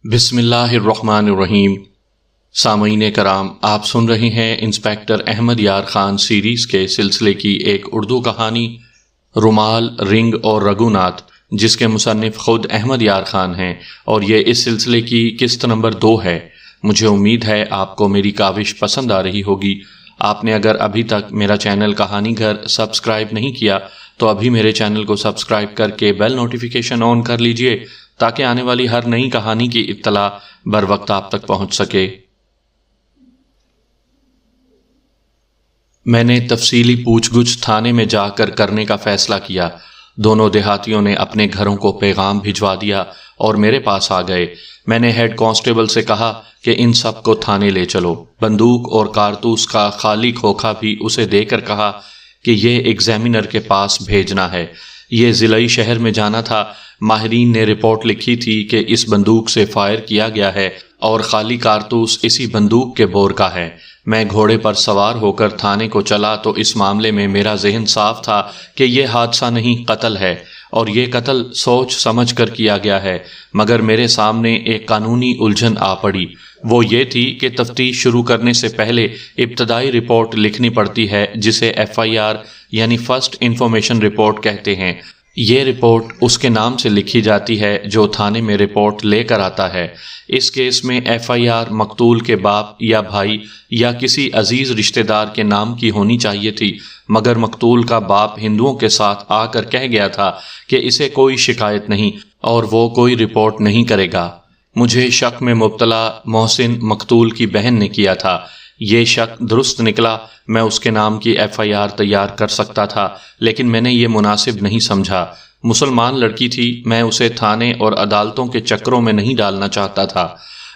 بسم اللہ الرحمن الرحیم۔ سامعین کرام، آپ سن رہے ہیں انسپیکٹر احمد یار خان سیریز کے سلسلے کی ایک اردو کہانی رومال، رنگ اور رگھوناتھ، جس کے مصنف خود احمد یار خان ہیں، اور یہ اس سلسلے کی قسط نمبر 2 ہے۔ مجھے امید ہے آپ کو میری کاوش پسند آ رہی ہوگی۔ آپ نے اگر ابھی تک میرا چینل کہانی گھر سبسکرائب نہیں کیا تو ابھی میرے چینل کو سبسکرائب کر کے بیل نوٹیفیکیشن آن کر لیجئے تاکہ آنے والی ہر نئی کہانی کی اطلاع بر وقت آپ تک پہنچ سکے۔ میں نے تفصیلی پوچھ گچھ تھانے میں جا کر کرنے کا فیصلہ کیا۔ دونوں دیہاتیوں نے اپنے گھروں کو پیغام بھجوا دیا اور میرے پاس آ گئے۔ میں نے ہیڈ کانسٹیبل سے کہا کہ ان سب کو تھانے لے چلو۔ بندوق اور کارتوس کا خالی کھوکھا بھی اسے دے کر کہا کہ یہ ایگزامینر کے پاس بھیجنا ہے۔ یہ ضلعی شہر میں جانا تھا۔ ماہرین نے رپورٹ لکھی تھی کہ اس بندوق سے فائر کیا گیا ہے اور خالی کارتوس اسی بندوق کے بور کا ہے۔ میں گھوڑے پر سوار ہو کر تھانے کو چلا تو اس معاملے میں میرا ذہن صاف تھا کہ یہ حادثہ نہیں، قتل ہے، اور یہ قتل سوچ سمجھ کر کیا گیا ہے۔ مگر میرے سامنے ایک قانونی الجھن آ پڑی۔ وہ یہ تھی کہ تفتیش شروع کرنے سے پہلے ابتدائی رپورٹ لکھنی پڑتی ہے، جسے FIR یعنی فرسٹ انفارمیشن رپورٹ کہتے ہیں۔ یہ رپورٹ اس کے نام سے لکھی جاتی ہے جو تھانے میں رپورٹ لے کر آتا ہے۔ اس کیس میں FIR مقتول کے باپ یا بھائی یا کسی عزیز رشتہ دار کے نام کی ہونی چاہیے تھی، مگر مقتول کا باپ ہندوؤں کے ساتھ آ کر کہہ گیا تھا کہ اسے کوئی شکایت نہیں اور وہ کوئی رپورٹ نہیں کرے گا۔ مجھے شک میں مبتلا محسن مقتول کی بہن نے کیا تھا۔ یہ شک درست نکلا۔ میں اس کے نام کی FIR تیار کر سکتا تھا، لیکن میں نے یہ مناسب نہیں سمجھا۔ مسلمان لڑکی تھی، میں اسے تھانے اور عدالتوں کے چکروں میں نہیں ڈالنا چاہتا تھا۔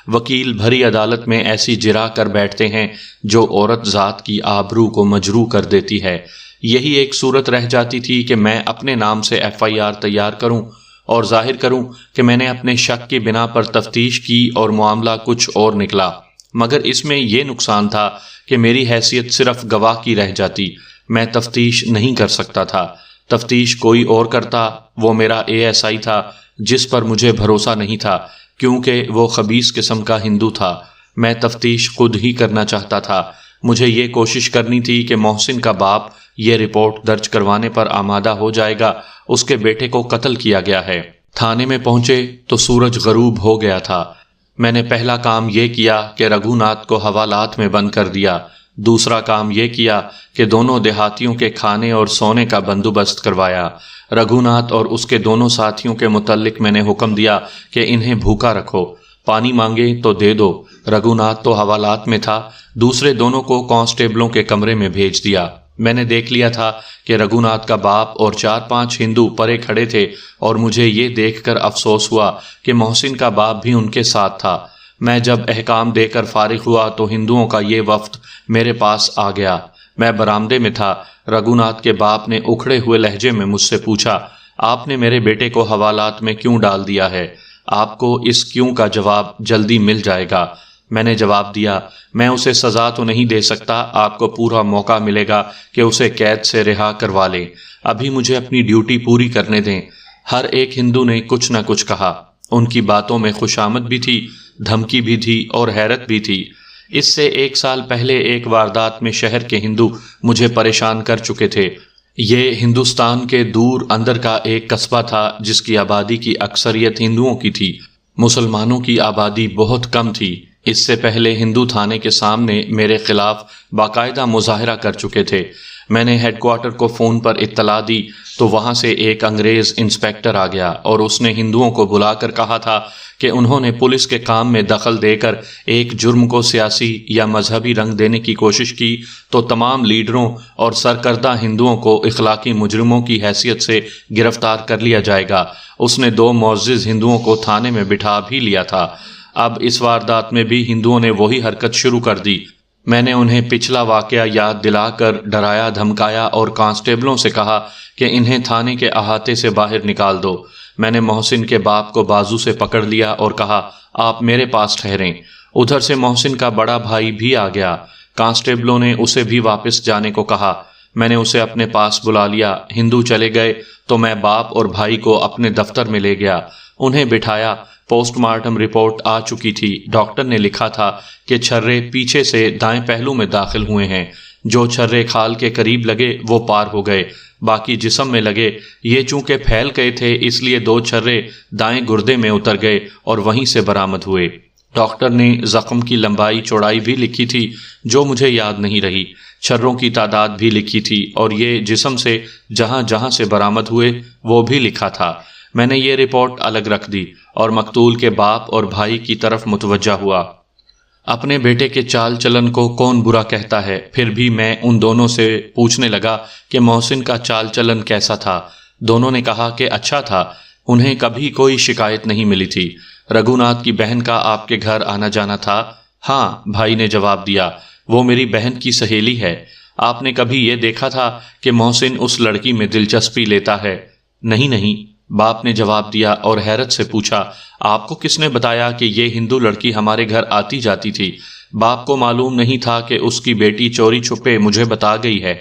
وکیل بھری عدالت میں ایسی جرا کر بیٹھتے ہیں جو عورت ذات کی آبرو کو مجروح کر دیتی ہے۔ یہی ایک صورت رہ جاتی تھی کہ میں اپنے نام سے FIR تیار کروں اور ظاہر کروں کہ میں نے اپنے شک کی بنا پر تفتیش کی اور معاملہ کچھ اور نکلا۔ مگر اس میں یہ نقصان تھا کہ میری حیثیت صرف گواہ کی رہ جاتی۔ میں تفتیش نہیں کر سکتا تھا۔ تفتیش کوئی اور کرتا۔ وہ میرا ASI تھا جس پر مجھے بھروسہ نہیں تھا، کیونکہ وہ خبیث قسم کا ہندو تھا۔ میں تفتیش خود ہی کرنا چاہتا تھا۔ مجھے یہ کوشش کرنی تھی کہ محسن کا باپ یہ رپورٹ درج کروانے پر آمادہ ہو جائے گا، اس کے بیٹے کو قتل کیا گیا ہے۔ تھانے میں پہنچے تو سورج غروب ہو گیا تھا۔ میں نے پہلا کام یہ کیا کہ رگھوناتھ کو حوالات میں بند کر دیا۔ دوسرا کام یہ کیا کہ دونوں دیہاتیوں کے کھانے اور سونے کا بندوبست کروایا۔ رگھوناتھ اور اس کے دونوں ساتھیوں کے متعلق میں نے حکم دیا کہ انہیں بھوکا رکھو، پانی مانگے تو دے دو۔ رگھوناتھ تو حوالات میں تھا۔ دوسرے دونوں کو کانسٹیبلوں کے کمرے میں بھیج دیا۔ میں نے دیکھ لیا تھا کہ رگھوناتھ کا باپ اور 4-5 ہندو پرے کھڑے تھے، اور مجھے یہ دیکھ کر افسوس ہوا کہ محسن کا باپ بھی ان کے ساتھ تھا۔ میں جب احکام دے کر فارغ ہوا تو ہندوؤں کا یہ وفد میرے پاس آ گیا۔ میں برآمدے میں تھا۔ رگھوناتھ کے باپ نے اکھڑے ہوئے لہجے میں مجھ سے پوچھا، آپ نے میرے بیٹے کو حوالات میں کیوں ڈال دیا ہے؟ آپ کو اس کیوں کا جواب جلدی مل جائے گا۔ میں نے جواب دیا، میں اسے سزا تو نہیں دے سکتا، آپ کو پورا موقع ملے گا کہ اسے قید سے رہا کروا لیں۔ ابھی مجھے اپنی ڈیوٹی پوری کرنے دیں۔ ہر ایک ہندو نے کچھ نہ کچھ کہا۔ ان کی باتوں میں خوشامد بھی تھی، دھمکی بھی تھی اور حیرت بھی تھی۔ اس سے 1 سال پہلے ایک واردات میں شہر کے ہندو مجھے پریشان کر چکے تھے۔ یہ ہندوستان کے دور اندر کا ایک قصبہ تھا جس کی آبادی کی اکثریت ہندوؤں کی تھی۔ مسلمانوں کی آبادی بہت کم تھی۔ اس سے پہلے ہندو تھانے کے سامنے میرے خلاف باقاعدہ مظاہرہ کر چکے تھے۔ میں نے ہیڈ کوارٹر کو فون پر اطلاع دی تو وہاں سے ایک انگریز انسپیکٹر آ گیا اور اس نے ہندوؤں کو بلا کر کہا تھا کہ انہوں نے پولیس کے کام میں دخل دے کر ایک جرم کو سیاسی یا مذہبی رنگ دینے کی کوشش کی تو تمام لیڈروں اور سرکردہ ہندوؤں کو اخلاقی مجرموں کی حیثیت سے گرفتار کر لیا جائے گا۔ اس نے 2 معزز ہندوؤں کو تھانے میں بٹھا بھی لیا تھا۔ اب اس واردات میں بھی ہندوؤں نے وہی حرکت شروع کر دی۔ میں نے انہیں پچھلا واقعہ یاد دلا کر ڈرایا دھمکایا اور کانسٹیبلوں سے کہا کہ انہیں تھانے کے احاطے سے باہر نکال دو۔ میں نے محسن کے باپ کو بازو سے پکڑ لیا اور کہا، آپ میرے پاس ٹھہریں۔ ادھر سے محسن کا بڑا بھائی بھی آ گیا۔ کانسٹیبلوں نے اسے بھی واپس جانے کو کہا۔ میں نے اسے اپنے پاس بلا لیا۔ ہندو چلے گئے تو میں باپ اور بھائی کو اپنے دفتر میں لے گیا۔ انہیں بٹھایا۔ پوسٹ مارٹم رپورٹ آ چکی تھی۔ ڈاکٹر نے لکھا تھا کہ چھرے پیچھے سے دائیں پہلو میں داخل ہوئے ہیں۔ جو چھرے کھال کے قریب لگے وہ پار ہو گئے، باقی جسم میں لگے۔ یہ چونکہ پھیل گئے تھے اس لیے 2 چھرے دائیں گردے میں اتر گئے اور وہیں سے برآمد ہوئے۔ ڈاکٹر نے زخم کی لمبائی چوڑائی بھی لکھی تھی جو مجھے یاد نہیں رہی، چھروں کی تعداد بھی لکھی تھی اور یہ جسم سے جہاں جہاں سے برآمد ہوئے وہ بھی لکھا تھا۔ میں نے یہ رپورٹ الگ رکھ دی اور مقتول کے باپ اور بھائی کی طرف متوجہ ہوا۔ اپنے بیٹے کے چال چلن کو کون برا کہتا ہے، پھر بھی میں ان دونوں سے پوچھنے لگا کہ محسن کا چال چلن کیسا تھا۔ دونوں نے کہا کہ اچھا تھا، انہیں کبھی کوئی شکایت نہیں ملی تھی۔ رگھوناتھ کی بہن کا آپ کے گھر آنا جانا تھا؟ ہاں، بھائی نے جواب دیا، وہ میری بہن کی سہیلی ہے۔ آپ نے کبھی یہ دیکھا تھا کہ محسن اس لڑکی میں دلچسپی لیتا ہے؟ نہیں، باپ نے جواب دیا اور حیرت سے پوچھا، آپ کو کس نے بتایا کہ یہ ہندو لڑکی ہمارے گھر آتی جاتی تھی؟ باپ کو معلوم نہیں تھا کہ اس کی بیٹی چوری چھپے مجھے بتا گئی ہے۔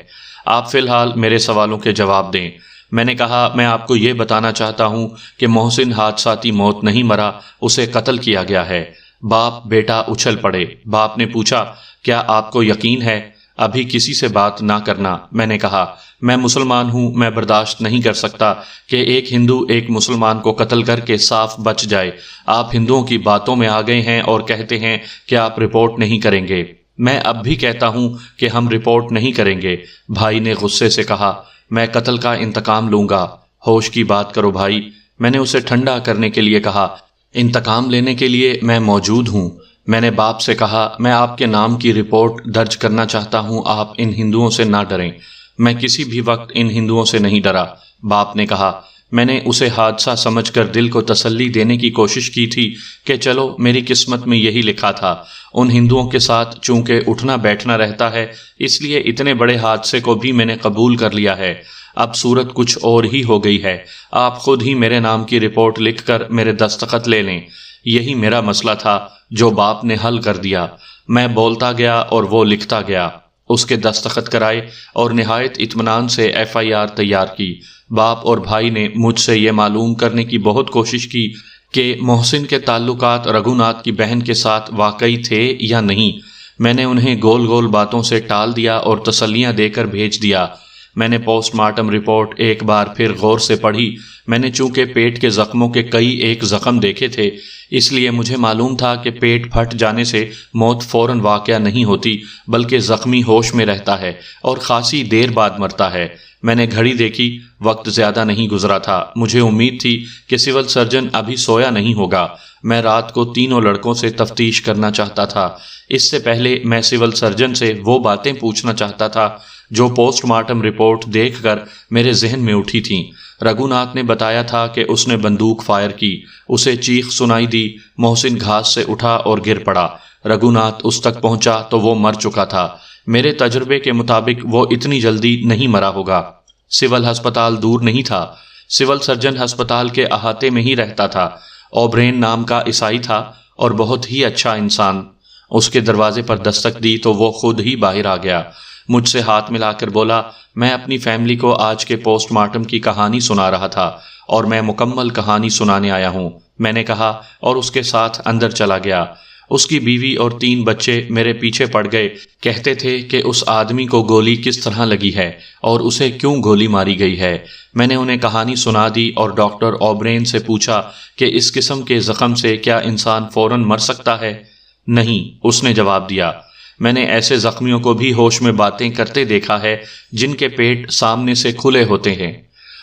آپ فی الحال میرے سوالوں کے جواب دیں۔ میں نے کہا، میں آپ کو یہ بتانا چاہتا ہوں کہ محسن حادثاتی موت نہیں مرا، اسے قتل کیا گیا ہے۔ باپ بیٹا اچھل پڑے۔ باپ نے پوچھا، کیا آپ کو یقین ہے؟ ابھی کسی سے بات نہ کرنا۔ میں نے کہا، میں مسلمان ہوں، میں برداشت نہیں کر سکتا کہ ایک ہندو ایک مسلمان کو قتل کر کے صاف بچ جائے۔ آپ ہندوؤں کی باتوں میں آ گئے ہیں اور کہتے ہیں کہ آپ رپورٹ نہیں کریں گے۔ میں اب بھی کہتا ہوں کہ ہم رپورٹ نہیں کریں گے۔ بھائی نے غصے سے کہا، میں قتل کا انتقام لوں گا۔ ہوش کی بات کرو بھائی، میں نے اسے ٹھنڈا کرنے کے لیے کہا۔ انتقام لینے کے لیے میں موجود ہوں۔ میں نے باپ سے کہا، میں آپ کے نام کی رپورٹ درج کرنا چاہتا ہوں، آپ ان ہندوؤں سے نہ ڈریں۔ میں کسی بھی وقت ان ہندوؤں سے نہیں ڈرا۔ باپ نے کہا، میں نے اسے حادثہ سمجھ کر دل کو تسلی دینے کی کوشش کی تھی کہ چلو میری قسمت میں یہی لکھا تھا۔ ان ہندوؤں کے ساتھ چونکہ اٹھنا بیٹھنا رہتا ہے اس لیے اتنے بڑے حادثے کو بھی میں نے قبول کر لیا ہے۔ اب صورت کچھ اور ہی ہو گئی ہے۔ آپ خود ہی میرے نام کی رپورٹ لکھ کر میرے دستخط لے لیں۔ یہی میرا مسئلہ تھا جو باپ نے حل کر دیا۔ میں بولتا گیا اور وہ لکھتا گیا۔ اس کے دستخط کرائے اور نہایت اطمینان سے FIR تیار کی۔ باپ اور بھائی نے مجھ سے یہ معلوم کرنے کی بہت کوشش کی کہ محسن کے تعلقات رگھوناتھ کی بہن کے ساتھ واقعی تھے یا نہیں۔ میں نے انہیں گول گول باتوں سے ٹال دیا اور تسلیاں دے کر بھیج دیا۔ میں نے پوسٹ مارٹم رپورٹ ایک بار پھر غور سے پڑھی۔ میں نے چونکہ پیٹ کے زخموں کے کئی ایک زخم دیکھے تھے اس لیے مجھے معلوم تھا کہ پیٹ پھٹ جانے سے موت فوراً واقع نہیں ہوتی بلکہ زخمی ہوش میں رہتا ہے اور خاصی دیر بعد مرتا ہے۔ میں نے گھڑی دیکھی، وقت زیادہ نہیں گزرا تھا۔ مجھے امید تھی کہ سول سرجن ابھی سویا نہیں ہوگا۔ میں رات کو تینوں لڑکوں سے تفتیش کرنا چاہتا تھا۔ اس سے پہلے میں سول سرجن سے وہ باتیں پوچھنا چاہتا تھا جو پوسٹ مارٹم رپورٹ دیکھ کر میرے ذہن میں اٹھی تھیں۔ رگھوناتھ نے بتایا تھا کہ اس نے بندوق فائر کی۔ اسے چیخ سنائی دی۔ محسن گھاس سے اٹھا اور گر پڑا۔ رگھوناتھ اس تک پہنچا تو وہ مر چکا تھا۔ میرے تجربے کے مطابق وہ اتنی جلدی نہیں مرا ہوگا۔ سول ہسپتال دور نہیں تھا۔ سول سرجن ہسپتال کے احاطے میں ہی رہتا تھا۔ اوبرین نام کا عیسائی تھا اور بہت ہی اچھا انسان۔ اس کے دروازے پر دستک دی تو وہ خود ہی باہر آ گیا۔ مجھ سے ہاتھ ملا کر بولا، میں اپنی فیملی کو آج کے پوسٹ مارٹم کی کہانی سنا رہا تھا اور میں مکمل کہانی سنانے آیا ہوں، میں نے کہا اور اس کے ساتھ اندر چلا گیا۔ اس کی بیوی اور 3 بچے میرے پیچھے پڑ گئے، کہتے تھے کہ اس آدمی کو گولی کس طرح لگی ہے اور اسے کیوں گولی ماری گئی ہے۔ میں نے انہیں کہانی سنا دی اور ڈاکٹر اوبرین سے پوچھا کہ اس قسم کے زخم سے کیا انسان فوراً مر سکتا ہے؟ نہیں، اس نے جواب دیا۔ میں نے ایسے زخمیوں کو بھی ہوش میں باتیں کرتے دیکھا ہے جن کے پیٹ سامنے سے کھلے ہوتے ہیں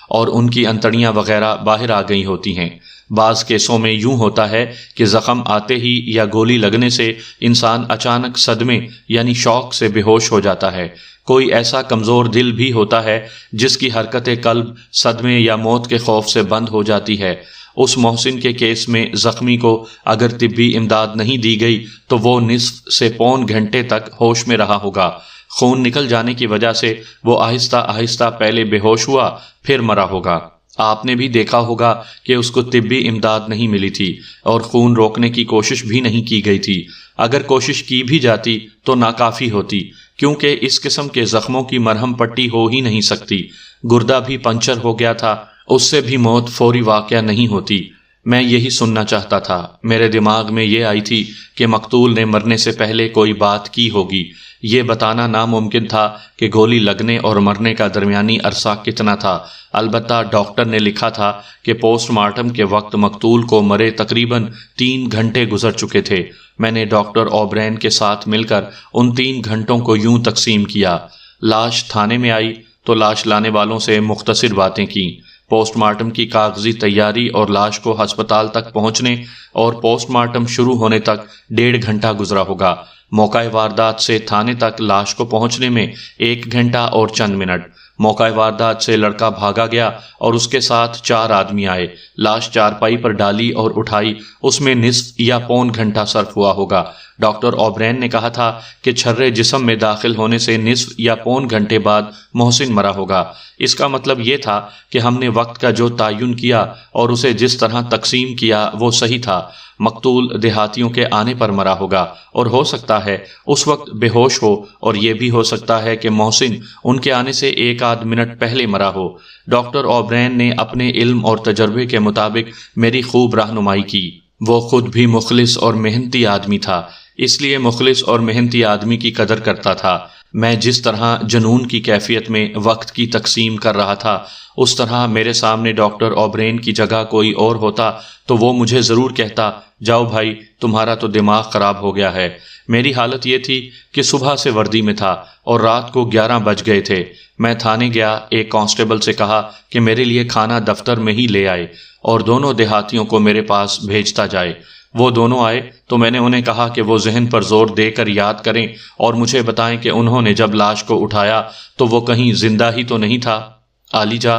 اور ان کی انتڑیاں وغیرہ باہر آ گئی ہوتی ہیں۔ بعض کیسوں میں یوں ہوتا ہے کہ زخم آتے ہی یا گولی لگنے سے انسان اچانک صدمے یعنی شوق سے بے ہوش ہو جاتا ہے۔ کوئی ایسا کمزور دل بھی ہوتا ہے جس کی حرکت قلب صدمے یا موت کے خوف سے بند ہو جاتی ہے۔ اس محسن کے کیس میں زخمی کو اگر طبی امداد نہیں دی گئی تو وہ نصف سے پون گھنٹے تک ہوش میں رہا ہوگا۔ خون نکل جانے کی وجہ سے وہ آہستہ آہستہ پہلے بے ہوش ہوا پھر مرا ہوگا۔ آپ نے بھی دیکھا ہوگا کہ اس کو طبی امداد نہیں ملی تھی اور خون روکنے کی کوشش بھی نہیں کی گئی تھی۔ اگر کوشش کی بھی جاتی تو ناکافی ہوتی کیونکہ اس قسم کے زخموں کی مرہم پٹی ہو ہی نہیں سکتی۔ گردہ بھی پنچر ہو گیا تھا، اس سے بھی موت فوری واقع نہیں ہوتی۔ میں یہی سننا چاہتا تھا۔ میرے دماغ میں یہ آئی تھی کہ مقتول نے مرنے سے پہلے کوئی بات کی ہوگی۔ یہ بتانا ناممکن تھا کہ گولی لگنے اور مرنے کا درمیانی عرصہ کتنا تھا۔ البتہ ڈاکٹر نے لکھا تھا کہ پوسٹ مارٹم کے وقت مقتول کو مرے تقریباً 3 گھنٹے گزر چکے تھے۔ میں نے ڈاکٹر اوبرین کے ساتھ مل کر ان 3 گھنٹوں کو یوں تقسیم کیا۔ لاش تھانے میں آئی تو لاش لانے والوں سے مختصر باتیں کیں۔ پوسٹ مارٹم کی کاغذی تیاری اور لاش کو ہسپتال تک پہنچنے اور پوسٹ مارٹم شروع ہونے تک 1.5 گھنٹہ گزرا ہوگا۔ موقع واردات سے تھانے تک لاش کو پہنچنے میں 1 گھنٹہ اور چند منٹ۔ موقع واردات سے لڑکا بھاگا گیا اور اس کے ساتھ 4 آدمی آئے۔ لاش چارپائی پر ڈالی اور اٹھائی، اس میں نصف یا پون گھنٹہ صرف ہوا ہوگا۔ ڈاکٹر اوبرین نے کہا تھا کہ چھرے جسم میں داخل ہونے سے نصف یا پون گھنٹے بعد محسن مرا ہوگا۔ اس کا مطلب یہ تھا کہ ہم نے وقت کا جو تعین کیا اور اسے جس طرح تقسیم کیا وہ صحیح تھا۔ مقتول دیہاتیوں کے آنے پر مرا ہوگا اور ہو سکتا ہے اس وقت بے ہوش ہو، اور یہ بھی ہو سکتا ہے کہ محسن ان کے آنے سے 1 آدھ منٹ پہلے مرا ہو۔ ڈاکٹر اوبرین نے اپنے علم اور تجربے کے مطابق میری خوب رہنمائی کی۔ وہ خود بھی مخلص اور محنتی آدمی تھا، اس لیے مخلص اور محنتی آدمی کی قدر کرتا تھا۔ میں جس طرح جنون کی کیفیت میں وقت کی تقسیم کر رہا تھا، اس طرح میرے سامنے ڈاکٹر اوبرین کی جگہ کوئی اور ہوتا تو وہ مجھے ضرور کہتا، جاؤ بھائی، تمہارا تو دماغ خراب ہو گیا ہے۔ میری حالت یہ تھی کہ صبح سے وردی میں تھا اور رات کو 11 بج گئے تھے۔ میں تھانے گیا، ایک کانسٹیبل سے کہا کہ میرے لیے کھانا دفتر میں ہی لے آئے اور دونوں دیہاتیوں کو میرے پاس بھیجتا جائے۔ وہ دونوں آئے تو میں نے انہیں کہا کہ وہ ذہن پر زور دے کر یاد کریں اور مجھے بتائیں کہ انہوں نے جب لاش کو اٹھایا تو وہ کہیں زندہ ہی تو نہیں تھا۔ عالی جا،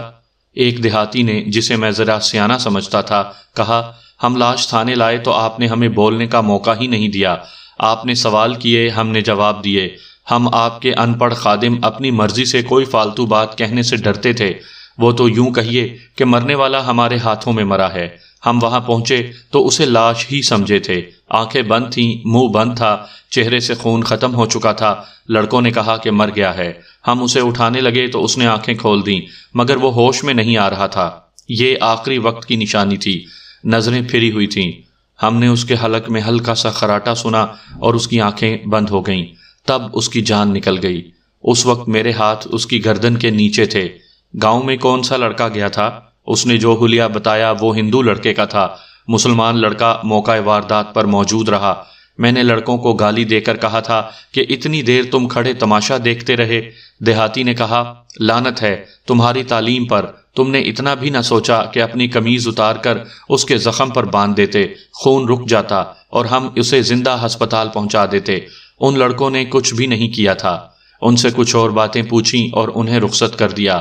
ایک دیہاتی نے، جسے میں ذرا سیانہ سمجھتا تھا، کہا، ہم لاش تھانے لائے تو آپ نے ہمیں بولنے کا موقع ہی نہیں دیا۔ آپ نے سوال کیے، ہم نے جواب دیے۔ ہم آپ کے ان پڑھ خادم اپنی مرضی سے کوئی فالتو بات کہنے سے ڈرتے تھے۔ وہ تو یوں کہیے کہ مرنے والا ہمارے ہاتھوں میں مرا ہے۔ ہم وہاں پہنچے تو اسے لاش ہی سمجھے تھے۔ آنکھیں بند تھیں، منہ بند تھا، چہرے سے خون ختم ہو چکا تھا۔ لڑکوں نے کہا کہ مر گیا ہے۔ ہم اسے اٹھانے لگے تو اس نے آنکھیں کھول دیں، مگر وہ ہوش میں نہیں آ رہا تھا۔ یہ آخری وقت کی نشانی تھی۔ نظریں پھری ہوئی تھیں۔ ہم نے اس کے حلق میں ہلکا سا خراٹا سنا اور اس کی آنکھیں بند ہو گئیں۔ تب اس کی جان نکل گئی۔ اس وقت میرے ہاتھ اس کی گردن کے نیچے تھے۔ گاؤں میں کون سا لڑکا گیا تھا؟ اس نے جو حلیہ بتایا وہ ہندو لڑکے کا تھا۔ مسلمان لڑکا موقع واردات پر موجود رہا۔ میں نے لڑکوں کو گالی دے کر کہا تھا کہ اتنی دیر تم کھڑے تماشا دیکھتے رہے۔ دیہاتی نے کہا، لعنت ہے تمہاری تعلیم پر، تم نے اتنا بھی نہ سوچا کہ اپنی قمیض اتار کر اس کے زخم پر باندھ دیتے، خون رک جاتا اور ہم اسے زندہ ہسپتال پہنچا دیتے۔ ان لڑکوں نے کچھ بھی نہیں کیا تھا۔ ان سے کچھ اور باتیں پوچھیں اور انہیں رخصت کر دیا۔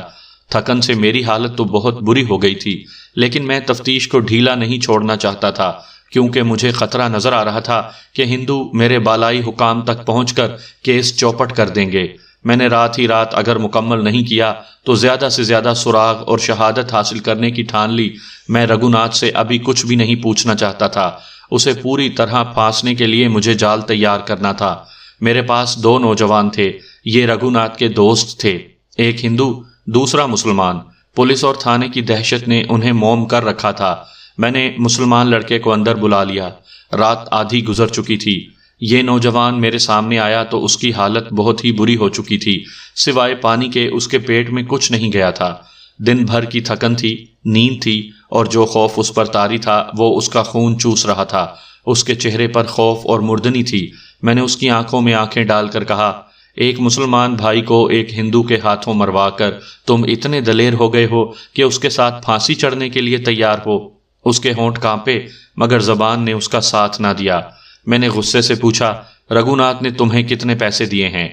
تھکن سے میری حالت تو بہت بری ہو گئی تھی، لیکن میں تفتیش کو ڈھیلا نہیں چھوڑنا چاہتا تھا، کیونکہ مجھے خطرہ نظر آ رہا تھا کہ ہندو میرے بالائی حکام تک پہنچ کر کیس چوپٹ کر دیں گے۔ میں نے رات ہی رات اگر مکمل نہیں کیا تو زیادہ سے زیادہ سراغ اور شہادت حاصل کرنے کی ٹھان لی۔ میں رگھوناتھ سے ابھی کچھ بھی نہیں پوچھنا چاہتا تھا۔ اسے پوری طرح پھانسنے کے لیے مجھے جال تیار کرنا تھا۔ میرے پاس 2 نوجوان تھے، یہ رگھوناتھ کے دوست تھے، ایک ہندو، دوسرا مسلمان۔ پولیس اور تھانے کی دہشت نے انہیں موم کر رکھا تھا۔ میں نے مسلمان لڑکے کو اندر بلا لیا۔ رات آدھی گزر چکی تھی۔ یہ نوجوان میرے سامنے آیا تو اس کی حالت بہت ہی بری ہو چکی تھی، سوائے پانی کے اس کے پیٹ میں کچھ نہیں گیا تھا۔ دن بھر کی تھکن تھی، نیند تھی، اور جو خوف اس پر طاری تھا وہ اس کا خون چوس رہا تھا۔ اس کے چہرے پر خوف اور مردنی تھی۔ میں نے اس کی آنکھوں میں آنکھیں ڈال کر کہا، ایک مسلمان بھائی کو ایک ہندو کے ہاتھوں مروا کر تم اتنے دلیر ہو گئے ہو کہ اس کے ساتھ پھانسی چڑھنے کے لیے تیار ہو۔ اس کے ہونٹ کانپے، مگر زبان نے اس کا ساتھ نہ دیا۔ میں نے غصے سے پوچھا، رگھوناتھ نے تمہیں کتنے پیسے دیے ہیں؟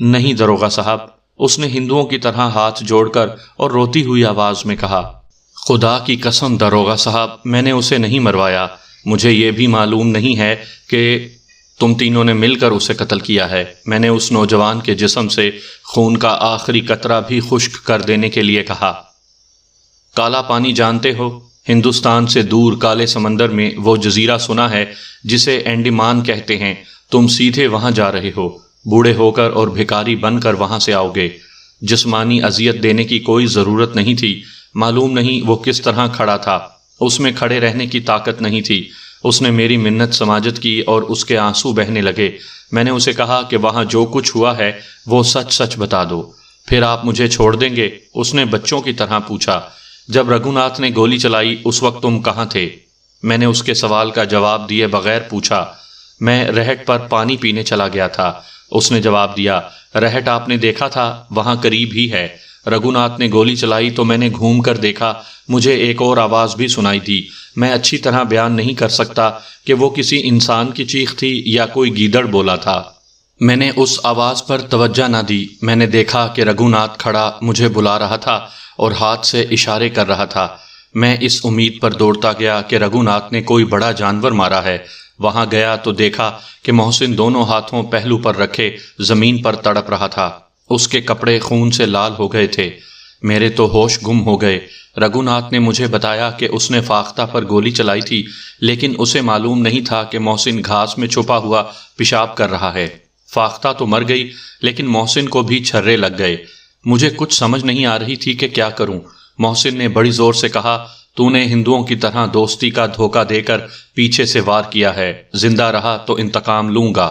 نہیں دروغہ صاحب، اس نے ہندوؤں کی طرح ہاتھ جوڑ کر اور روتی ہوئی آواز میں کہا، خدا کی قسم دروغہ صاحب، میں نے اسے نہیں مروایا۔ مجھے یہ بھی معلوم نہیں ہے کہ تم تینوں نے مل کر اسے قتل کیا ہے۔ میں نے اس نوجوان کے جسم سے خون کا آخری قطرہ بھی خشک کر دینے کے لیے کہا، کالا پانی جانتے ہو؟ ہندوستان سے دور کالے سمندر میں وہ جزیرہ سنا ہے جسے انڈیمان کہتے ہیں؟ تم سیدھے وہاں جا رہے ہو، بوڑھے ہو کر اور بھکاری بن کر وہاں سے آؤ گے۔ جسمانی اذیت دینے کی کوئی ضرورت نہیں تھی۔ معلوم نہیں وہ کس طرح کھڑا تھا، اس میں کھڑے رہنے کی طاقت نہیں تھی۔ اس نے میری منت سماجت کی اور اس کے آنسو بہنے لگے۔ میں نے اسے کہا کہ وہاں جو کچھ ہوا ہے وہ سچ سچ بتا دو، پھر آپ مجھے چھوڑ دیں گے؟ اس نے بچوں کی طرح پوچھا۔ جب رگھوناتھ نے گولی چلائی اس وقت تم کہاں تھے؟ میں نے اس کے سوال کا جواب دیے بغیر پوچھا۔ میں رہٹ پر پانی پینے چلا گیا تھا، اس نے جواب دیا۔ رہٹ آپ نے دیکھا تھا؟ وہاں قریب ہی ہے۔ رگھوناتھ نے گولی چلائی تو میں نے گھوم کر دیکھا، مجھے ایک اور آواز بھی سنائی دی۔ میں اچھی طرح بیان نہیں کر سکتا کہ وہ کسی انسان کی چیخ تھی یا کوئی گیدڑ بولا تھا۔ میں نے اس آواز پر توجہ نہ دی۔ میں نے دیکھا کہ رگھوناتھ کھڑا مجھے بلا رہا تھا اور ہاتھ سے اشارے کر رہا تھا۔ میں اس امید پر دوڑتا گیا کہ رگھوناتھ نے کوئی بڑا جانور مارا ہے۔ وہاں گیا تو دیکھا کہ محسن دونوں ہاتھوں پہلو پر رکھے زمین پر تڑپ رہا تھا۔ اس کے کپڑے خون سے لال ہو گئے تھے۔ میرے تو ہوش گم ہو گئے۔ رگھوناتھ نے مجھے بتایا کہ اس نے فاختہ پر گولی چلائی تھی، لیکن اسے معلوم نہیں تھا کہ محسن گھاس میں چھپا ہوا پیشاب کر رہا ہے۔ فاختہ تو مر گئی، لیکن محسن کو بھی چھرے لگ گئے۔ مجھے کچھ سمجھ نہیں آ رہی تھی کہ کیا کروں۔ محسن نے بڑی زور سے کہا، تو نے ہندوؤں کی طرح دوستی کا دھوکہ دے کر پیچھے سے وار کیا ہے، زندہ رہا تو انتقام لوں گا۔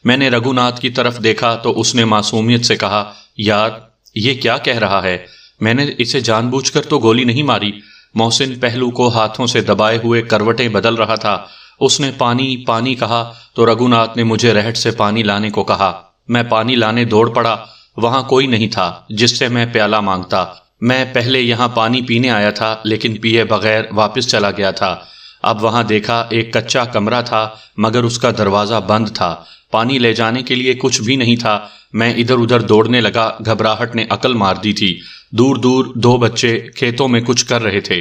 میں نے رگھوناتھ کی طرف دیکھا تو اس نے معصومیت سے کہا، یار یہ کیا کہہ رہا ہے؟ میں نے اسے جان بوجھ کر تو گولی نہیں ماری۔ محسن پہلو کو ہاتھوں سے دبائے ہوئے کروٹیں بدل رہا تھا۔ اس نے پانی پانی کہا تو رگھوناتھ نے مجھے رہٹ سے پانی لانے کو کہا۔ میں پانی لانے دوڑ پڑا۔ وہاں کوئی نہیں تھا جس سے میں پیالہ مانگتا۔ میں پہلے یہاں پانی پینے آیا تھا لیکن پیے بغیر واپس چلا گیا تھا۔ اب وہاں دیکھا ایک کچا کمرہ تھا مگر اس کا دروازہ بند تھا۔ پانی لے جانے کے لیے کچھ بھی نہیں تھا۔ میں ادھر ادھر دوڑنے لگا، گھبراہٹ نے عقل مار دی تھی۔ دور دور دو بچے کھیتوں میں کچھ کر رہے تھے،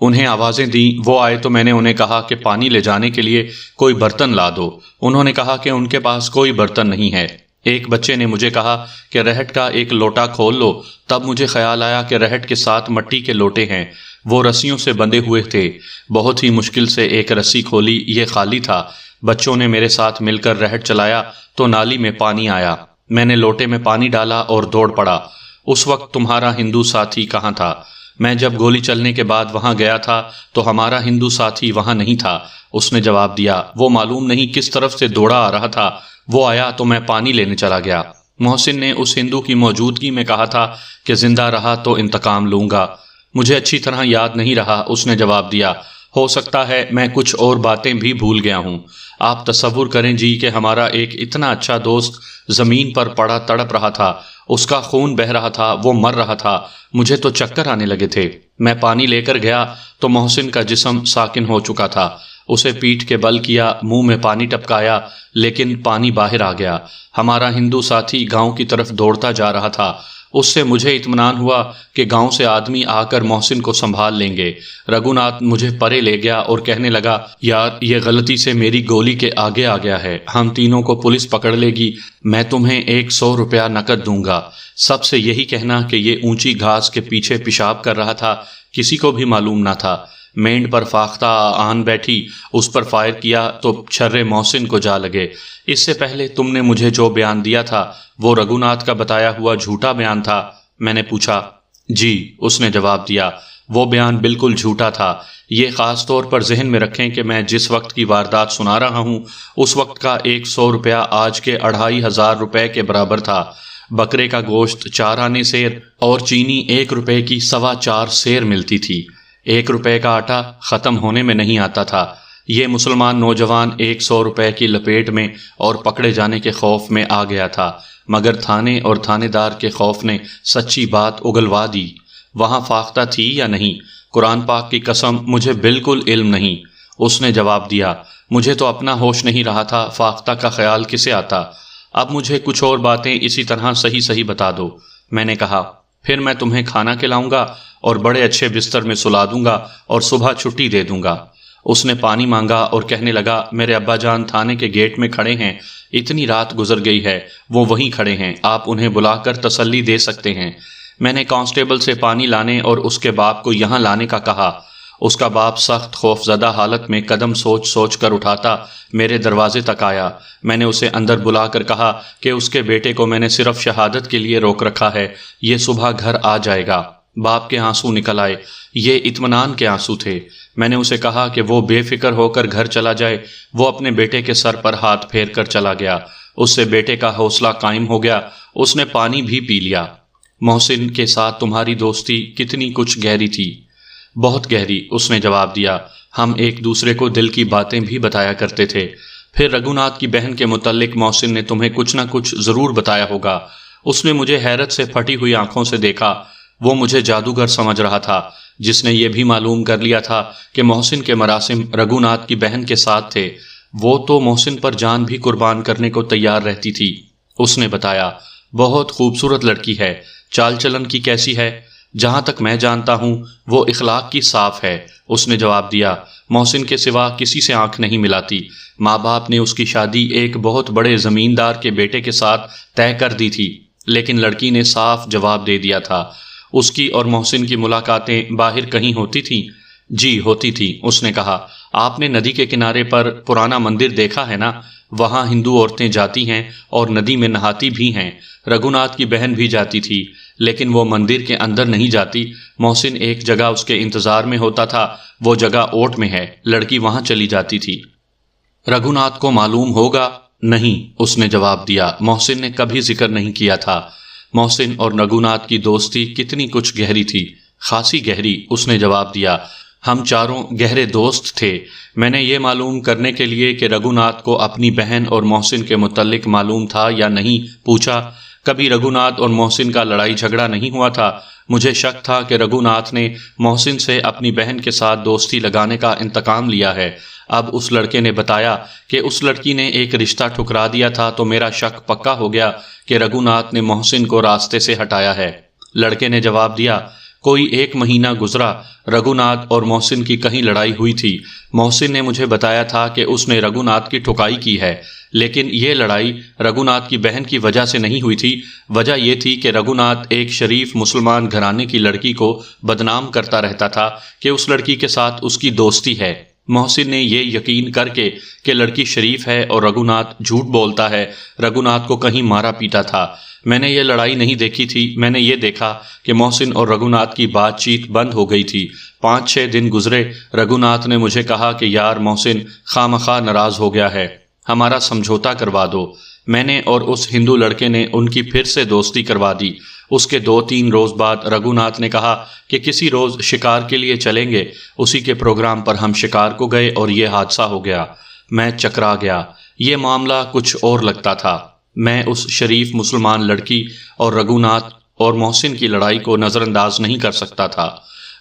انہیں آوازیں دیں، وہ آئے تو میں نے انہیں کہا کہ پانی لے جانے کے لیے کوئی برتن لا دو۔ انہوں نے کہا کہ ان کے پاس کوئی برتن نہیں ہے۔ ایک بچے نے مجھے کہا کہ رہٹ کا ایک لوٹا کھول لو۔ تب مجھے خیال آیا کہ رہٹ کے 7 مٹی کے لوٹے ہیں، وہ رسیوں سے بندھے ہوئے تھے۔ بہت ہی مشکل سے ایک رسی کھولی، یہ خالی تھا۔ بچوں نے میرے ساتھ مل کر رہٹ چلایا تو نالی میں پانی آیا۔ میں نے لوٹے میں پانی ڈالا اور دوڑ پڑا۔ اس وقت تمہارا ہندو ساتھی کہاں تھا؟ میں جب گولی چلنے کے بعد وہاں گیا تھا تو ہمارا ہندو ساتھی وہاں نہیں تھا، اس نے جواب دیا۔ وہ معلوم نہیں کس طرف سے دوڑا آ رہا تھا، وہ آیا تو میں پانی لینے چلا گیا۔ محسن نے اس ہندو کی موجودگی میں کہا تھا کہ زندہ رہا تو انتقام لوں گا۔ مجھے اچھی طرح یاد نہیں رہا، اس نے جواب دیا۔ ہو سکتا ہے میں کچھ اور باتیں بھی بھول گیا ہوں۔ آپ تصور کریں جی کہ ہمارا ایک اتنا اچھا دوست زمین پر پڑا تڑپ رہا تھا، اس کا خون بہہ رہا تھا، وہ مر رہا تھا۔ مجھے تو چکر آنے لگے تھے۔ میں پانی لے کر گیا تو محسن کا جسم ساکن ہو چکا تھا۔ اسے پیٹھ کے بل کیا، منہ میں پانی ٹپکایا، لیکن پانی باہر آ گیا۔ ہمارا ہندو ساتھی گاؤں کی طرف دوڑتا جا رہا تھا۔ اس سے مجھے اطمینان ہوا کہ گاؤں سے آدمی آ کر محسن کو سنبھال لیں گے۔ رگھوناتھ مجھے پرے لے گیا اور کہنے لگا، یار یہ غلطی سے میری گولی کے آگے آ گیا ہے، ہم تینوں کو پولیس پکڑ لے گی، میں تمہیں 100 روپیہ نقد دوں گا۔ سب سے یہی کہنا کہ یہ اونچی گھاس کے پیچھے پیشاب کر رہا تھا، کسی کو بھی معلوم نہ تھا۔ مینڈ پر فاختہ آن بیٹھی، اس پر فائر کیا تو چھرے محسن کو جا لگے۔ اس سے پہلے تم نے مجھے جو بیان دیا تھا وہ رگھوناتھ کا بتایا ہوا جھوٹا بیان تھا؟ میں نے پوچھا۔ جی، اس نے جواب دیا، وہ بیان بالکل جھوٹا تھا۔ یہ خاص طور پر ذہن میں رکھیں کہ میں جس وقت کی واردات سنا رہا ہوں اس وقت کا 100 روپیہ آج کے 2500 روپے کے برابر تھا۔ بکرے کا گوشت 4 آنے سیر اور چینی 1 روپے کی 4.25 سیر ملتی تھی۔ 1 روپے کا آٹا ختم ہونے میں نہیں آتا تھا۔ یہ مسلمان نوجوان 100 روپے کی لپیٹ میں اور پکڑے جانے کے خوف میں آ گیا تھا، مگر تھانے اور تھانے دار کے خوف نے سچی بات اگلوا دی۔ وہاں فاختہ تھی یا نہیں؟ قرآن پاک کی قسم مجھے بالکل علم نہیں، اس نے جواب دیا۔ مجھے تو اپنا ہوش نہیں رہا تھا، فاختہ کا خیال کسے آتا؟ اب مجھے کچھ اور باتیں اسی طرح صحیح بتا دو، میں نے کہا۔ پھر میں تمہیں کھانا کھلاؤں گا اور بڑے اچھے بستر میں سلا دوں گا اور صبح چھٹی دے دوں گا۔ اس نے پانی مانگا اور کہنے لگا، میرے ابا جان تھانے کے گیٹ میں کھڑے ہیں، اتنی رات گزر گئی ہے، وہ وہیں کھڑے ہیں، آپ انہیں بلا کر تسلی دے سکتے ہیں۔ میں نے کانسٹیبل سے پانی لانے اور اس کے باپ کو یہاں لانے کا کہا۔ اس کا باپ سخت خوفزدہ حالت میں قدم سوچ کر اٹھاتا میرے دروازے تک آیا۔ میں نے اسے اندر بلا کر کہا کہ اس کے بیٹے کو میں نے صرف شہادت کے لیے روک رکھا ہے، یہ صبح گھر آ جائے گا۔ باپ کے آنسو نکل آئے۔ یہ اطمینان کے آنسو تھے۔ میں نے اسے کہا کہ وہ بے فکر ہو کر گھر چلا جائے۔ وہ اپنے بیٹے کے سر پر ہاتھ پھیر کر چلا گیا۔ اس سے بیٹے کا حوصلہ قائم ہو گیا۔ اس نے پانی بھی پی لیا۔ محسن کے ساتھ تمہاری دوستی کتنی کچھ گہری تھی؟ بہت گہری، اس نے جواب دیا۔ ہم ایک دوسرے کو دل کی باتیں بھی بتایا کرتے تھے۔ پھر رگھوناتھ کی بہن کے متعلق محسن نے تمہیں کچھ نہ کچھ ضرور بتایا ہوگا۔ اس نے مجھے حیرت سے پھٹی ہوئی آنکھوں سے دیکھا۔ وہ مجھے جادوگر سمجھ رہا تھا، جس نے یہ بھی معلوم کر لیا تھا کہ محسن کے مراسم رگھوناتھ کی بہن کے ساتھ تھے۔ وہ تو محسن پر جان بھی قربان کرنے کو تیار رہتی تھی۔ اس نے بتایا، بہت خوبصورت لڑکی ہے۔ چال چلن کی کیسی ہے؟ جہاں تک میں جانتا ہوں وہ اخلاق کی صاف ہے، اس نے جواب دیا۔ محسن کے سوا کسی سے آنکھ نہیں ملاتی۔ ماں باپ نے اس کی شادی ایک بہت بڑے زمیندار کے بیٹے کے ساتھ طے کر دی تھی، لیکن لڑکی نے صاف جواب دے دیا تھا۔ اس کی اور محسن کی ملاقاتیں باہر کہیں ہوتی تھیں؟ جی ہوتی تھی، اس نے کہا۔ آپ نے ندی کے کنارے پر پرانا مندر دیکھا ہے نا؟ وہاں ہندو عورتیں جاتی ہیں اور ندی میں نہاتی بھی ہیں۔ رگھوناتھ کی بہن بھی جاتی تھی، لیکن وہ مندر کے اندر نہیں جاتی۔ محسن ایک جگہ اس کے انتظار میں ہوتا تھا، وہ جگہ اوٹ میں ہے، لڑکی وہاں چلی جاتی تھی۔ رگھوناتھ کو معلوم ہوگا؟ نہیں، اس نے جواب دیا۔ محسن نے کبھی ذکر نہیں کیا تھا۔ محسن اور رگھوناتھ کی دوستی کتنی کچھ گہری تھی؟ خاصی گہری، اس نے جواب دیا۔ ہم چاروں گہرے دوست تھے۔ میں نے یہ معلوم کرنے کے لیے کہ رگھوناتھ کو اپنی بہن اور محسن کے متعلق معلوم تھا یا نہیں پوچھا۔ کبھی رگھوناتھ اور محسن کا لڑائی جھگڑا نہیں ہوا تھا۔ مجھے شک تھا کہ رگھوناتھ نے محسن سے اپنی بہن کے ساتھ دوستی لگانے کا انتقام لیا ہے۔ اب اس لڑکے نے بتایا کہ اس لڑکی نے ایک رشتہ ٹھکرا دیا تھا تو میرا شک پکا ہو گیا کہ رگھوناتھ نے محسن کو راستے سے ہٹایا ہے۔ لڑکے نے جواب دیا، کوئی 1 مہینہ گزرا، رگھوناتھ اور محسن کی کہیں لڑائی ہوئی تھی۔ محسن نے مجھے بتایا تھا کہ اس نے رگھوناتھ کی ٹھکائی کی ہے، لیکن یہ لڑائی رگھوناتھ کی بہن کی وجہ سے نہیں ہوئی تھی۔ وجہ یہ تھی کہ رگھوناتھ ایک شریف مسلمان گھرانے کی لڑکی کو بدنام کرتا رہتا تھا کہ اس لڑکی کے ساتھ اس کی دوستی ہے۔ محسن نے یہ یقین کر کے کہ لڑکی شریف ہے اور رگھوناتھ جھوٹ بولتا ہے، رگھوناتھ کو کہیں مارا پیٹا تھا۔ میں نے یہ لڑائی نہیں دیکھی تھی، میں نے یہ دیکھا کہ محسن اور رگھوناتھ کی بات چیت بند ہو گئی تھی۔ 5-6 دن گزرے، رگھوناتھ نے مجھے کہا کہ یار محسن خواہ ناراض ہو گیا ہے، ہمارا سمجھوتا کروا دو۔ میں نے اور اس ہندو لڑکے نے ان کی پھر سے دوستی کروا دی۔ اس کے 2-3 روز بعد رگھوناتھ نے کہا کہ کسی روز شکار کے لیے چلیں گے۔ اسی کے پروگرام پر ہم شکار کو گئے اور یہ حادثہ ہو گیا۔ میں چکرا گیا۔ یہ معاملہ کچھ اور لگتا تھا۔ میں اس شریف مسلمان لڑکی اور رگھوناتھ اور محسن کی لڑائی کو نظر انداز نہیں کر سکتا تھا۔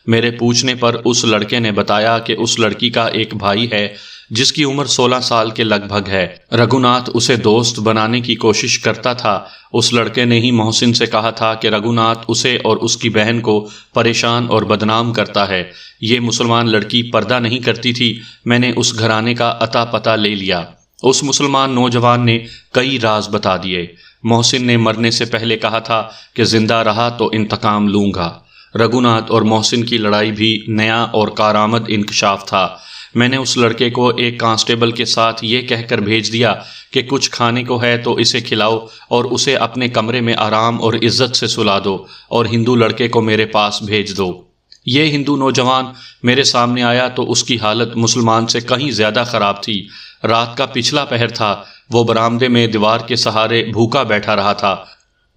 میرے پوچھنے پر اس لڑکے نے بتایا کہ اس لڑکی کا ایک بھائی ہے جس کی عمر 16 سال کے لگ بھگ ہے۔ رگھوناتھ اسے دوست بنانے کی کوشش کرتا تھا۔ اس لڑکے نے ہی محسن سے کہا تھا کہ رگھوناتھ اسے اور اس کی بہن کو پریشان اور بدنام کرتا ہے۔ یہ مسلمان لڑکی پردہ نہیں کرتی تھی۔ میں نے اس گھرانے کا اتا پتہ لے لیا۔ اس مسلمان نوجوان نے کئی راز بتا دیے۔ محسن نے مرنے سے پہلے کہا تھا کہ زندہ رہا تو انتقام لوں گا۔ رگھوناتھ اور محسن کی لڑائی بھی نیا اور کارآمد انکشاف تھا۔ میں نے اس لڑکے کو ایک کانسٹیبل کے ساتھ یہ کہہ کر بھیج دیا کہ کچھ کھانے کو ہے تو اسے کھلاؤ اور اسے اپنے کمرے میں آرام اور عزت سے سلا دو، اور ہندو لڑکے کو میرے پاس بھیج دو۔ یہ ہندو نوجوان میرے سامنے آیا تو اس کی حالت مسلمان سے کہیں زیادہ خراب تھی۔ رات کا پچھلا پہر تھا۔ وہ برآمدے میں دیوار کے سہارے بھوکا بیٹھا رہا تھا۔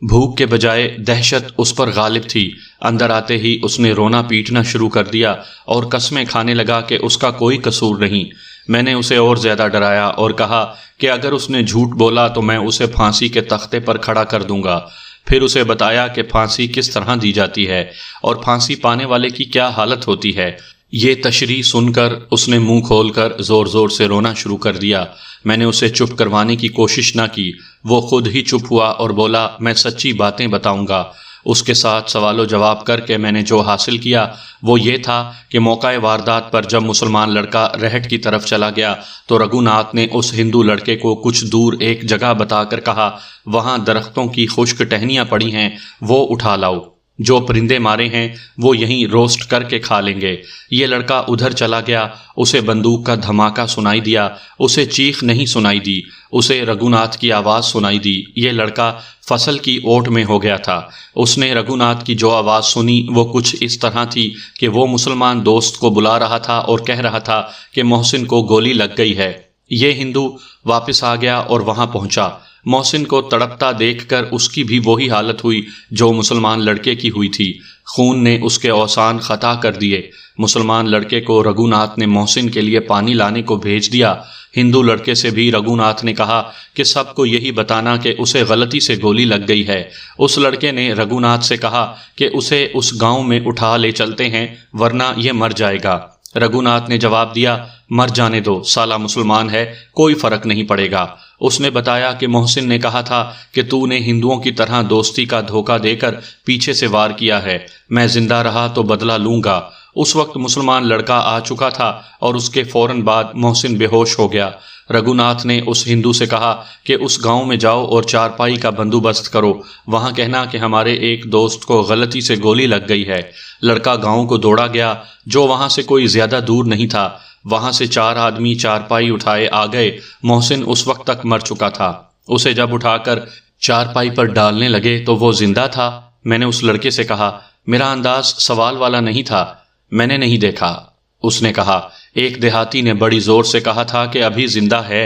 بھوک کے بجائے دہشت اس پر غالب تھی۔ اندر آتے ہی اس نے رونا پیٹنا شروع کر دیا اور قسمیں کھانے لگا کہ اس کا کوئی قصور نہیں۔ میں نے اسے اور زیادہ ڈرایا اور کہا کہ اگر اس نے جھوٹ بولا تو میں اسے پھانسی کے تختے پر کھڑا کر دوں گا۔ پھر اسے بتایا کہ پھانسی کس طرح دی جاتی ہے اور پھانسی پانے والے کی کیا حالت ہوتی ہے۔ یہ تشریح سن کر اس نے منہ کھول کر زور زور سے رونا شروع کر دیا۔ میں نے اسے چپ کروانے کی کوشش نہ کی، وہ خود ہی چپ ہوا اور بولا میں سچی باتیں بتاؤں گا۔ اس کے ساتھ سوال و جواب کر کے میں نے جو حاصل کیا وہ یہ تھا کہ موقع واردات پر جب مسلمان لڑکا رہٹ کی طرف چلا گیا تو رگھوناتھ نے اس ہندو لڑکے کو کچھ دور ایک جگہ بتا کر کہا وہاں درختوں کی خشک ٹہنیاں پڑی ہیں، وہ اٹھا لاؤ۔ جو پرندے مارے ہیں وہ یہیں روسٹ کر کے کھا لیں گے۔ یہ لڑکا ادھر چلا گیا، اسے بندوق کا دھماکہ سنائی دیا، اسے چیخ نہیں سنائی دی، اسے رگھوناتھ کی آواز سنائی دی۔ یہ لڑکا فصل کی اوٹ میں ہو گیا تھا۔ اس نے رگھوناتھ کی جو آواز سنی وہ کچھ اس طرح تھی کہ وہ مسلمان دوست کو بلا رہا تھا اور کہہ رہا تھا کہ محسن کو گولی لگ گئی ہے۔ یہ ہندو واپس آ گیا اور وہاں پہنچا۔ محسن کو تڑپتا دیکھ کر اس کی بھی وہی حالت ہوئی جو مسلمان لڑکے کی ہوئی تھی۔ خون نے اس کے اوسان خطا کر دیے۔ مسلمان لڑکے کو رگھوناتھ نے محسن کے لیے پانی لانے کو بھیج دیا۔ ہندو لڑکے سے بھی رگھوناتھ نے کہا کہ سب کو یہی بتانا کہ اسے غلطی سے گولی لگ گئی ہے۔ اس لڑکے نے رگھوناتھ سے کہا کہ اسے اس گاؤں میں اٹھا لے چلتے ہیں ورنہ یہ مر جائے گا۔ رگھوناتھ نے جواب دیا، مر جانے دو، سالہ مسلمان ہے، کوئی فرق نہیں پڑے گا۔ اس نے بتایا کہ محسن نے کہا تھا کہ تو نے ہندوؤں کی طرح دوستی کا دھوکہ دے کر پیچھے سے وار کیا ہے، میں زندہ رہا تو بدلہ لوں گا۔ اس وقت مسلمان لڑکا آ چکا تھا اور اس کے فوراً بعد محسن بے ہوش ہو گیا۔ رگھوناتھ نے اس ہندو سے کہا کہ اس گاؤں میں جاؤ اور چارپائی کا بندوبست کرو، وہاں کہنا کہ ہمارے ایک دوست کو غلطی سے گولی لگ گئی ہے۔ لڑکا گاؤں کو دوڑا گیا جو وہاں سے کوئی زیادہ دور نہیں تھا۔ وہاں سے 4 آدمی چارپائی اٹھائے آ گئے۔ محسن اس وقت تک مر چکا تھا۔ اسے جب اٹھا کر چارپائی پر ڈالنے لگے تو وہ زندہ تھا۔ میں نے اس لڑکے سے کہا، میرا انداز سوال والا نہیں تھا، میں نے نہیں دیکھا۔ اس نے کہا، ایک دیہاتی نے بڑی زور سے کہا تھا کہ ابھی زندہ ہے۔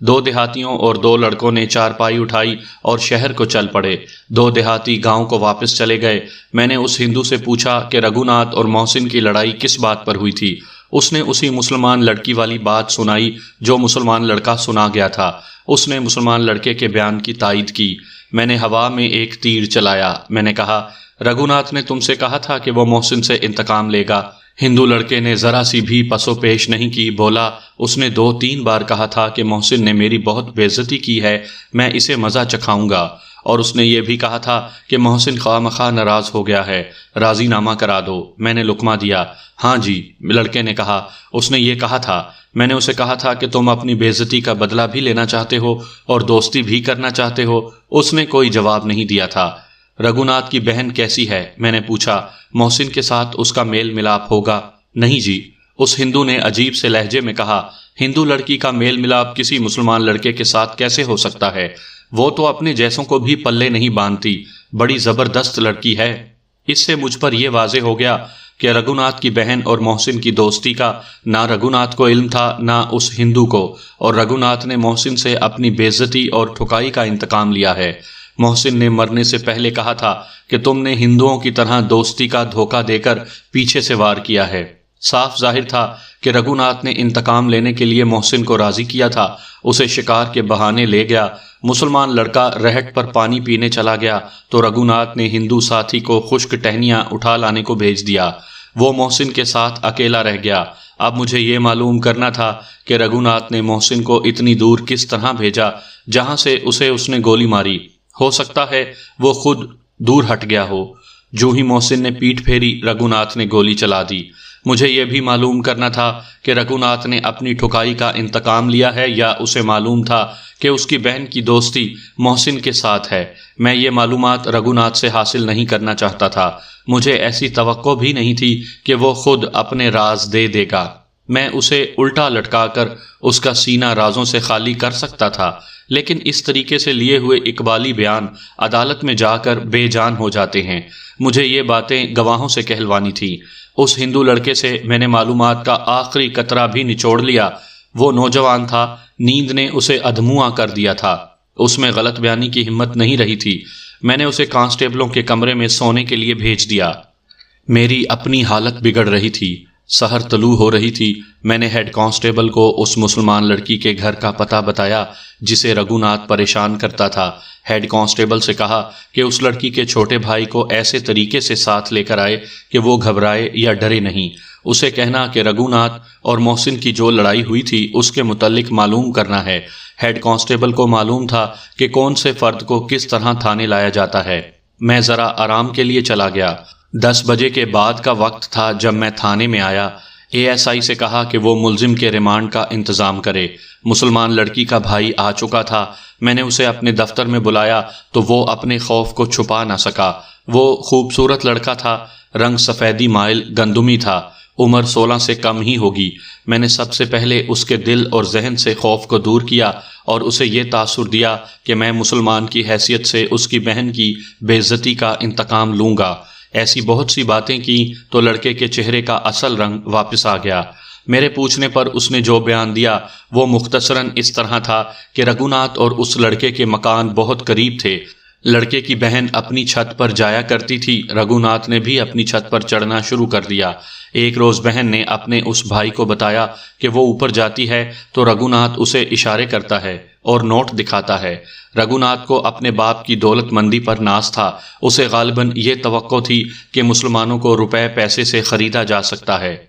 2 دیہاتیوں اور 2 لڑکوں نے چارپائی اٹھائی اور شہر کو چل پڑے۔ 2 دیہاتی گاؤں کو واپس چلے گئے۔ میں نے اس ہندو سے پوچھا کہ رگھوناتھ اور محسن کی لڑائی کس بات پر ہوئی تھی۔ اس نے اسی مسلمان لڑکی والی بات سنائی جو مسلمان لڑکا سنا گیا تھا۔ اس نے مسلمان لڑکے کے بیان کی تائید کی۔ میں نے ہوا میں ایک تیر چلایا۔ میں نے کہا، رگھوناتھ نے تم سے کہا تھا کہ وہ محسن سے انتقام لے گا۔ ہندو لڑکے نے ذرا سی بھی پسو پیش نہیں کی، بولا، اس نے 2-3 بار کہا تھا کہ محسن نے میری بہت بے عزتی کی ہے، میں اسے مزہ چکھاؤں گا، اور اس نے یہ بھی کہا تھا کہ محسن خواہ مخواہ ناراض ہو گیا ہے، راضی نامہ کرا دو۔ میں نے لقمہ دیا۔ ہاں جی، لڑکے نے کہا، اس نے یہ کہا تھا۔ میں نے اسے کہا تھا کہ تم اپنی بے عزتی کا بدلہ بھی لینا چاہتے ہو اور دوستی بھی کرنا چاہتے ہو۔ اس نے کوئی جواب نہیں دیا تھا۔ رگھوناتھ کی بہن کیسی ہے؟ میں نے پوچھا۔ محسن کے ساتھ اس کا میل ملاپ ہوگا؟ نہیں جی۔ اس ہندو نے عجیب سے لہجے میں کہا، ہندو لڑکی کا میل ملاپ کسی مسلمان لڑکے کے ساتھ کیسے ہو سکتا ہے؟ وہ تو اپنے جیسوں کو بھی پلے نہیں باندھتی، بڑی زبردست لڑکی ہے۔ اس سے مجھ پر یہ واضح ہو گیا کہ رگھوناتھ کی بہن اور محسن کی دوستی کا نہ رگھوناتھ کو علم تھا نہ اس ہندو کو، اور رگھوناتھ نے محسن سے اپنی بے عزتی اور ٹھکائی کا انتقام لیا ہے۔ محسن نے مرنے سے پہلے کہا تھا کہ تم نے ہندوؤں کی طرح دوستی کا دھوکہ دے کر پیچھے سے وار کیا ہے۔ صاف ظاہر تھا کہ رگھوناتھ نے انتقام لینے کے لیے محسن کو راضی کیا تھا، اسے شکار کے بہانے لے گیا۔ مسلمان لڑکا رہٹ پر پانی پینے چلا گیا تو رگھوناتھ نے ہندو ساتھی کو خشک ٹہنیاں اٹھا لانے کو بھیج دیا۔ وہ محسن کے ساتھ اکیلا رہ گیا۔ اب مجھے یہ معلوم کرنا تھا کہ رگھوناتھ نے محسن کو اتنی دور کس طرح بھیجا جہاں سے اس نے گولی ماری۔ ہو سکتا ہے وہ خود دور ہٹ گیا ہو۔ جو ہی محسن نے پیٹھ پھیری، رگھوناتھ نے گولی چلا دی۔ مجھے یہ بھی معلوم کرنا تھا کہ رگھوناتھ نے اپنی ٹھکائی کا انتقام لیا ہے یا اسے معلوم تھا کہ اس کی بہن کی دوستی محسن کے ساتھ ہے۔ میں یہ معلومات رگھوناتھ سے حاصل نہیں کرنا چاہتا تھا۔ مجھے ایسی توقع بھی نہیں تھی کہ وہ خود اپنے راز دے دے گا۔ میں اسے الٹا لٹکا کر اس کا سینہ رازوں سے خالی کر سکتا تھا، لیکن اس طریقے سے لیے ہوئے اقبالی بیان عدالت میں جا کر بے جان ہو جاتے ہیں۔ مجھے یہ باتیں گواہوں سے کہلوانی تھی۔ اس ہندو لڑکے سے میں نے معلومات کا آخری قطرہ بھی نچوڑ لیا۔ وہ نوجوان تھا، نیند نے اسے ادھموا کر دیا تھا، اس میں غلط بیانی کی ہمت نہیں رہی تھی۔ میں نے اسے کانسٹیبلوں کے کمرے میں سونے کے لیے بھیج دیا۔ میری اپنی حالت بگڑ رہی تھی، سحر طلوع ہو رہی تھی۔ میں نے ہیڈ کانسٹیبل کو اس مسلمان لڑکی کے گھر کا پتہ بتایا جسے رگھوناتھ پریشان کرتا تھا۔ ہیڈ کانسٹیبل سے کہا کہ اس لڑکی کے چھوٹے بھائی کو ایسے طریقے سے ساتھ لے کر آئے کہ وہ گھبرائے یا ڈرے نہیں۔ اسے کہنا کہ رگھوناتھ اور محسن کی جو لڑائی ہوئی تھی اس کے متعلق معلوم کرنا ہے۔ ہیڈ کانسٹیبل کو معلوم تھا کہ کون سے فرد کو کس طرح تھانے لایا جاتا ہے۔ میں ذرا آرام کے لیے چلا گیا۔ 10 بجے کے بعد کا وقت تھا جب میں تھانے میں آیا۔ ASI سے کہا کہ وہ ملزم کے ریمانڈ کا انتظام کرے۔ مسلمان لڑکی کا بھائی آ چکا تھا۔ میں نے اسے اپنے دفتر میں بلایا تو وہ اپنے خوف کو چھپا نہ سکا۔ وہ خوبصورت لڑکا تھا، رنگ سفیدی مائل گندمی تھا، عمر 16 سے کم ہی ہوگی۔ میں نے سب سے پہلے اس کے دل اور ذہن سے خوف کو دور کیا اور اسے یہ تاثر دیا کہ میں مسلمان کی حیثیت سے اس کی بہن کی بے عزتی کا انتقام لوں گا۔ ایسی بہت سی باتیں کی تو لڑکے کے چہرے کا اصل رنگ واپس آ گیا۔ میرے پوچھنے پر اس نے جو بیان دیا وہ مختصراً اس طرح تھا کہ رگھوناتھ اور اس لڑکے کے مکان بہت قریب تھے۔ لڑکے کی بہن اپنی چھت پر جایا کرتی تھی، رگھوناتھ نے بھی اپنی چھت پر چڑھنا شروع کر دیا۔ ایک روز بہن نے اپنے اس بھائی کو بتایا کہ وہ اوپر جاتی ہے تو رگھوناتھ اسے اشارے کرتا ہے اور نوٹ دکھاتا ہے۔ رگھوناتھ کو اپنے باپ کی دولت مندی پر ناز تھا، اسے غالباً یہ توقع تھی کہ مسلمانوں کو روپے پیسے سے خریدا جا سکتا ہے۔